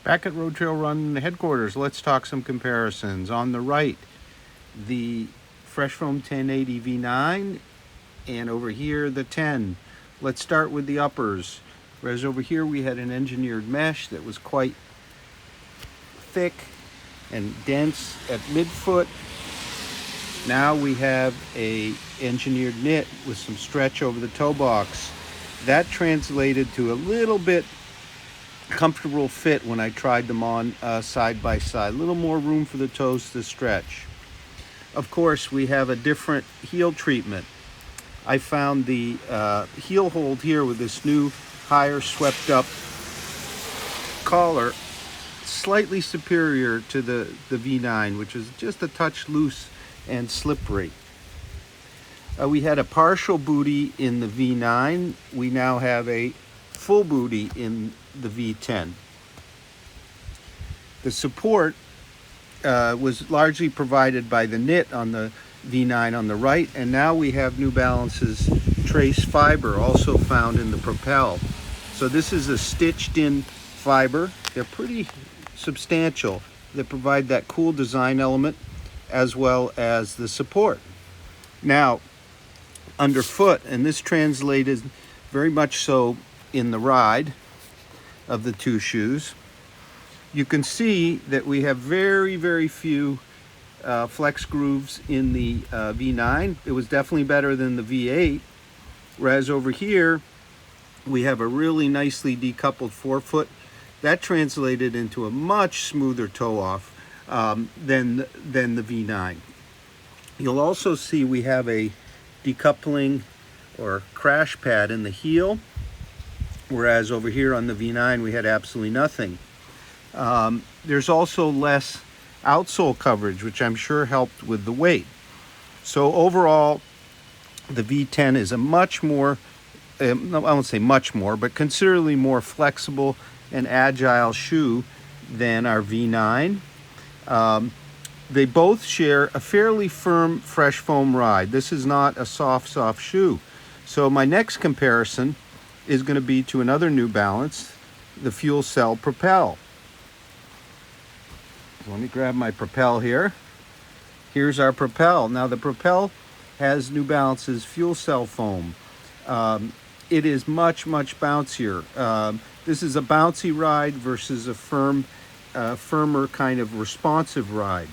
Back at Road Trail Run headquarters, let's talk some comparisons. On the right, the Fresh Foam 1080 V9, and over here the 10. Let's start with the uppers. Whereas over here we had an engineered mesh that was quite thick and dense at midfoot. Now we have a engineered knit with some stretch over the toe box. That translated to a little bit comfortable fit when I tried them on side by side. A little more room for the toes to stretch. Of course, we have a different heel treatment. I found the heel hold here with this new higher swept up collar slightly superior to the V9, which is just a touch loose and slippery. We had a partial booty in the V9. We now have a full booty in the V10. The support was largely provided by the knit on the V9 on the right, and now we have New Balance's trace fiber also found in the Propel. So this is a stitched in fiber. They're pretty substantial. They provide that cool design element as well as the support. Now, underfoot, and this translated very much so in the ride of the two shoes, you can see that we have very few flex grooves in the V9. It was definitely better than the V8, whereas over here we have a really nicely decoupled forefoot. That translated into a much smoother toe off than the V9. You'll also see we have a decoupling or crash pad in the heel, whereas over here on the V9 we had absolutely nothing. There's also less outsole coverage, which I'm sure helped with the weight. So overall, the V10 is a much more, I won't say much more, but considerably more flexible and agile shoe than our V9. They both share a fairly firm fresh foam ride. This is not a soft shoe. So my next comparison is going to be to another New Balance, the FuelCell Propel. So let me grab my Propel here. Here's our Propel. Now the Propel has New Balance's FuelCell foam. It is much bouncier. This is a bouncy ride versus a firmer kind of responsive ride.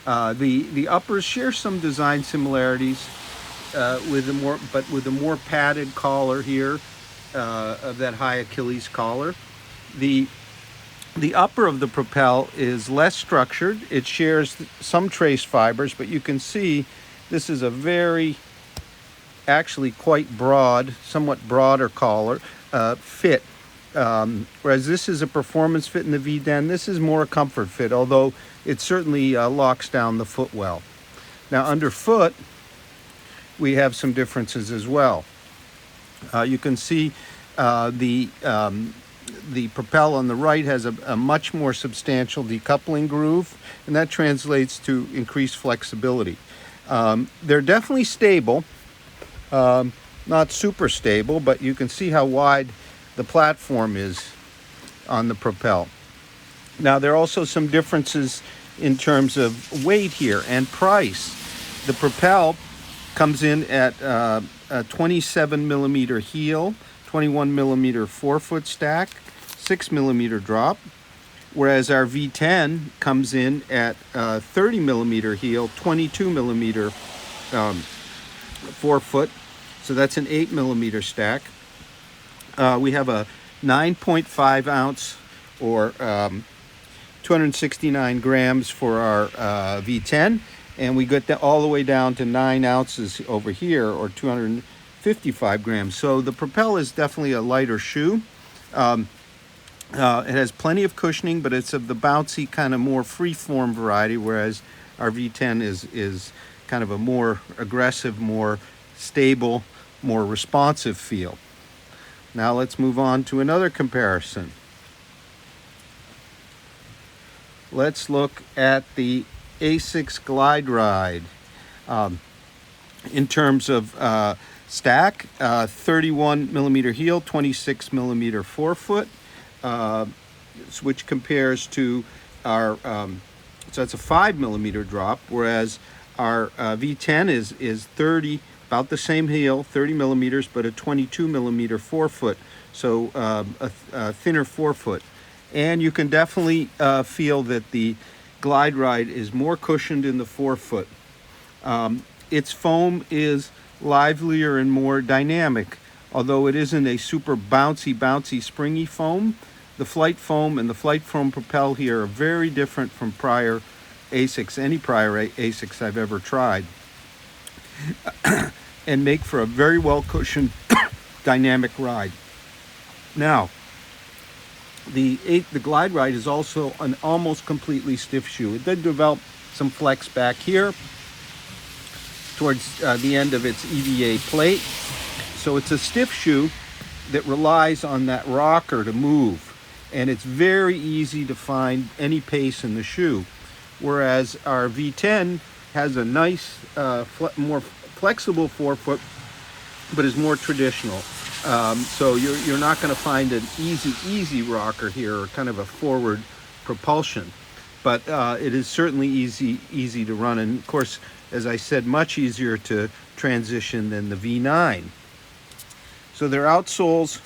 The uppers share some design similarities with a more padded collar here of that high Achilles collar. The upper of the Propel is less structured. It shares some trace fibers, but you can see this is a very, actually quite broad, somewhat broader collar fit. Whereas this is a performance fit in the V10, this is more a comfort fit, although it certainly locks down the foot well. Now underfoot, we have some differences as well. You can see the Propel on the right has a much more substantial decoupling groove, and that translates to increased flexibility. They're definitely stable, not super stable, but you can see how wide the platform is on the Propel. Now there are also some differences in terms of weight here and price. The Propel comes in at a 27 millimeter heel, 21 millimeter forefoot stack, 6 millimeter drop, whereas our V10 comes in at 30 millimeter heel, 22 millimeter forefoot, so that's an 8 millimeter stack. We have a 9.5 ounce or 269 grams for our V10, and we get all the way down to 9 ounces over here, or 255 grams. So the Propel is definitely a lighter shoe. It has plenty of cushioning, but it's of the bouncy kind of more free-form variety, whereas our V10 is kind of a more aggressive, more stable, more responsive feel. Now let's move on to another comparison. Let's look at the ASICS Glideride. In terms of stack, 31 millimeter heel, 26 millimeter forefoot. which compares to our, so that's a 5 millimeter drop, whereas our V10 is 30, about the same heel, 30 millimeters, but a 22 millimeter forefoot, so a thinner forefoot. And you can definitely feel that the Glideride is more cushioned in the forefoot. Its foam is livelier and more dynamic, although it isn't a super bouncy, springy foam. The flight foam and the flight foam Propel here are very different from prior ASICS, any prior ASICS I've ever tried, and make for a very well cushioned dynamic ride. Now, the Glideride is also an almost completely stiff shoe. It did develop some flex back here towards the end of its EVA plate. So it's a stiff shoe that relies on that rocker to move, and it's very easy to find any pace in the shoe. Whereas our V10 has a nice, more flexible forefoot, but is more traditional. So you're not going to find an easy rocker here, or kind of a forward propulsion. But it is certainly easy to run, and of course, as I said, much easier to transition than the V9. So their outsoles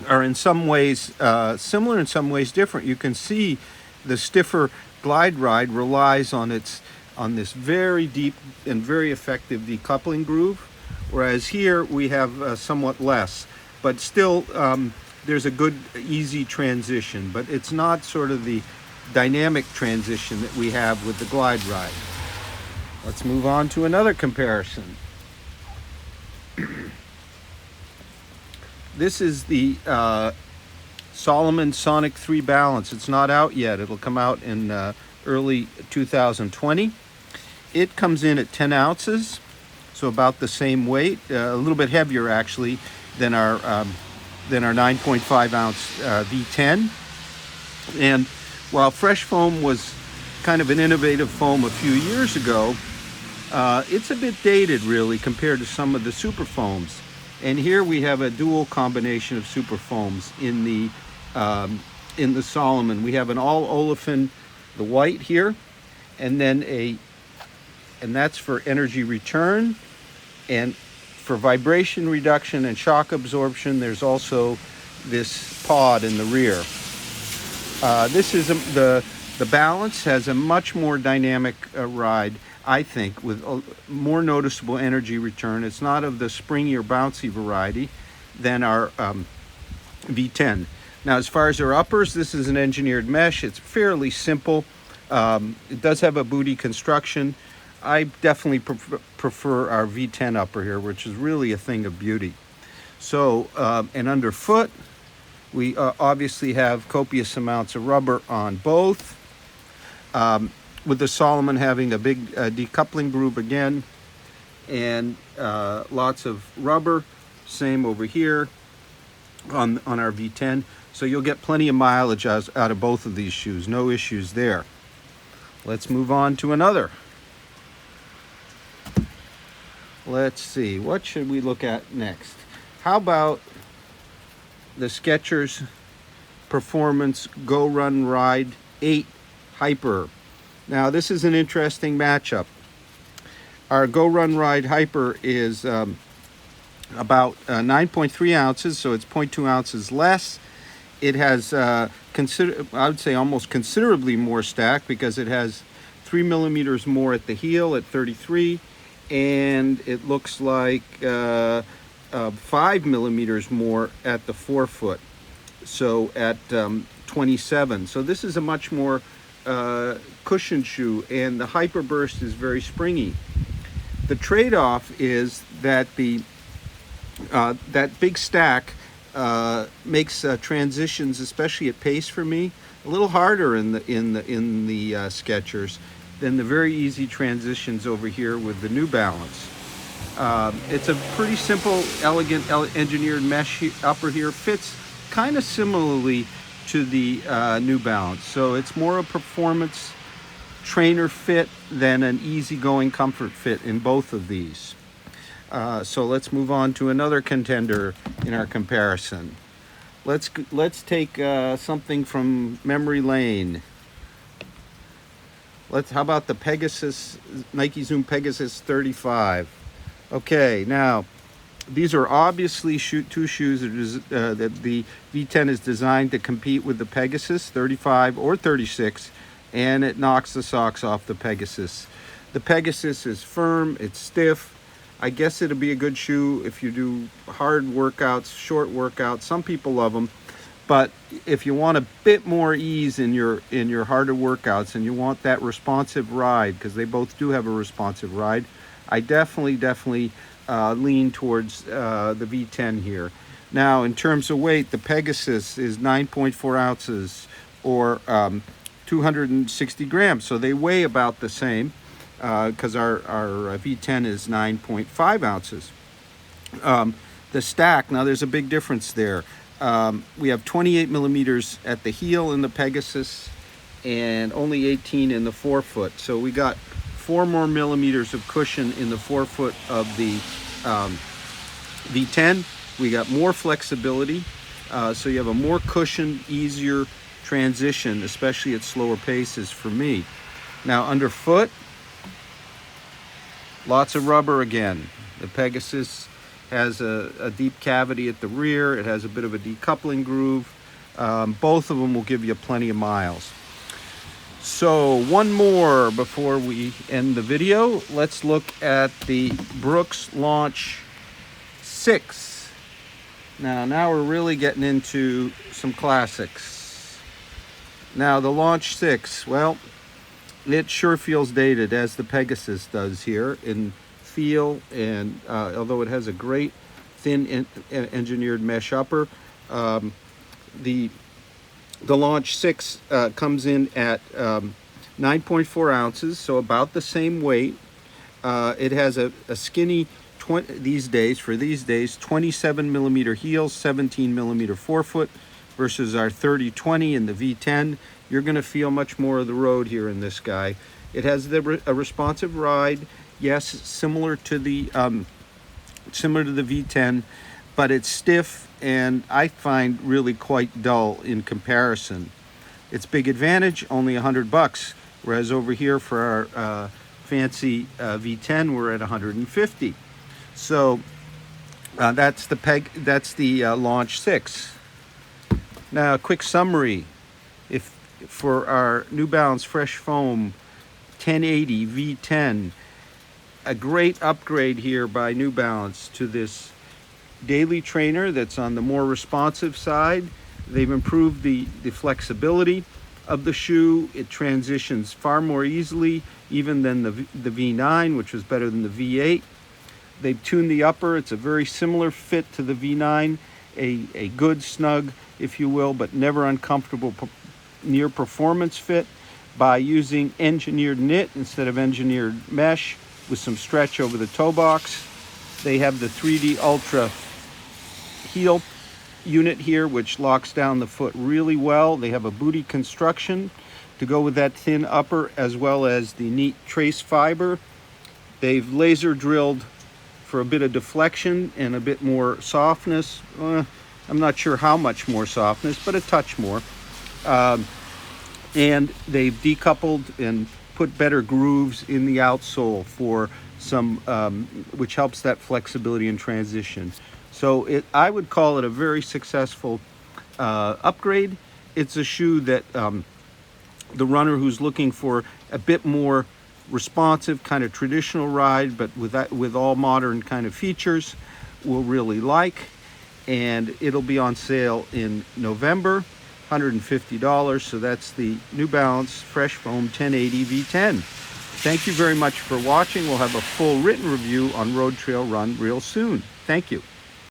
are in some ways similar, in some ways different. You can see the stiffer Glideride relies on this very deep and very effective decoupling groove, whereas here we have somewhat less, but still there's a good easy transition, but it's not sort of the dynamic transition that we have with the Glideride. Let's move on to another comparison. This is the Salomon Sonic 3 Balance. It's not out yet. It'll come out in early 2020. It comes in at 10 ounces, so about the same weight, a little bit heavier actually than our 9.5 ounce V10. And while Fresh Foam was kind of an innovative foam a few years ago, it's a bit dated really compared to some of the super foams. And here we have a dual combination of super foams in the Salomon. We have an all olefin, the white here, and then and that's for energy return, and for vibration reduction and shock absorption. There's also this pod in the rear. This is the Balance has a much more dynamic ride, I think, with more noticeable energy return. It's not of the springy or bouncy variety than our V10. Now, as far as our uppers, this is an engineered mesh. It's fairly simple. It does have a booty construction. I definitely prefer our V10 upper here, which is really a thing of beauty. So, and underfoot, we obviously have copious amounts of rubber on both. With the Salomon having a big decoupling groove again, and lots of rubber. Same over here on our V10. So you'll get plenty of mileage out of both of these shoes. No issues there. Let's move on to another. Let's see, what should we look at next? How about the Skechers Performance Go Run Ride 8 Hyper? Now, this is an interesting matchup. Our Go Run Ride Hyper is about 9.3 ounces, so it's 0.2 ounces less. It has, I would say, almost considerably more stack, because it has 3 millimeters more at the heel at 33, and it looks like 5 millimeters more at the forefoot, so at 27. So this is a much more cushioned shoe, and the Hyper Burst is very springy. The trade-off is that that big stack makes transitions, especially at pace for me, a little harder in the Skechers than the very easy transitions over here with the New Balance. It's a pretty simple, elegant, engineered mesh upper here. Fits kind of similarly to the New Balance. So it's more a performance trainer fit than an easygoing comfort fit in both of these. So let's move on to another contender in our comparison. Let's take something from memory lane. How about the Pegasus, Nike Zoom Pegasus 35? Okay, now these are obviously two shoes that the V10 is designed to compete with the Pegasus 35 or 36, and it knocks the socks off the Pegasus. The Pegasus is firm, it's stiff. I guess it'll be a good shoe if you do hard workouts, short workouts. Some people love them, but if you want a bit more ease in your harder workouts and you want that responsive ride, because they both do have a responsive ride, I definitely lean towards the V10 here. Now, in terms of weight, the Pegasus is 9.4 ounces or 260 grams, so they weigh about the same. Because our V10 is 9.5 ounces. The stack, now there's a big difference there. We have 28 millimeters at the heel in the Pegasus and only 18 in the forefoot. So we got 4 more millimeters of cushion in the forefoot of the V10. We got more flexibility, so you have a more cushioned, easier transition, especially at slower paces for me. Now underfoot, lots of rubber again. The Pegasus has a deep cavity at the rear. It has a bit of a decoupling groove. Both of them will give you plenty of miles. So one more before we end the video. Let's look at the Brooks Launch 6. Now we're really getting into some classics. Now the Launch 6, well, it sure feels dated, as the Pegasus does here in feel, and although it has a great thin engineered mesh upper, the Launch 6 comes in at 9.4 ounces, so about the same weight. It has a skinny these days 27 millimeter heel, 17 millimeter forefoot versus our 30-20 in the V10. You're going to feel much more of the road here in this guy. It has a responsive ride, yes, similar to the V10, but it's stiff and I find really quite dull in comparison. Its big advantage, only $100, whereas over here for our fancy V10 we're at 150. So that's the Launch 6. Now, a quick summary. For our New Balance Fresh Foam 1080 V10, a great upgrade here by New Balance to this daily trainer that's on the more responsive side. They've improved the flexibility of the shoe. It transitions far more easily even than the V9, which was better than the V8. They've tuned the upper. It's a very similar fit to the V9, a good snug, if you will, but never uncomfortable near performance fit by using engineered knit instead of engineered mesh with some stretch over the toe box. They have the 3D Ultra heel unit here, which locks down the foot really well. They have a booty construction to go with that thin upper, as well as the neat trace fiber. They've laser drilled for a bit of deflection and a bit more softness. I'm not sure how much more softness, but a touch more. And they've decoupled and put better grooves in the outsole for some, which helps that flexibility and transition. So I would call it a very successful upgrade. It's a shoe that the runner who's looking for a bit more responsive, kind of traditional ride, but with all modern kind of features, will really like. And it'll be on sale in November, $150. So that's the New Balance Fresh Foam 1080 V10. Thank you very much for watching. We'll have a full written review on Road Trail Run real soon. Thank you.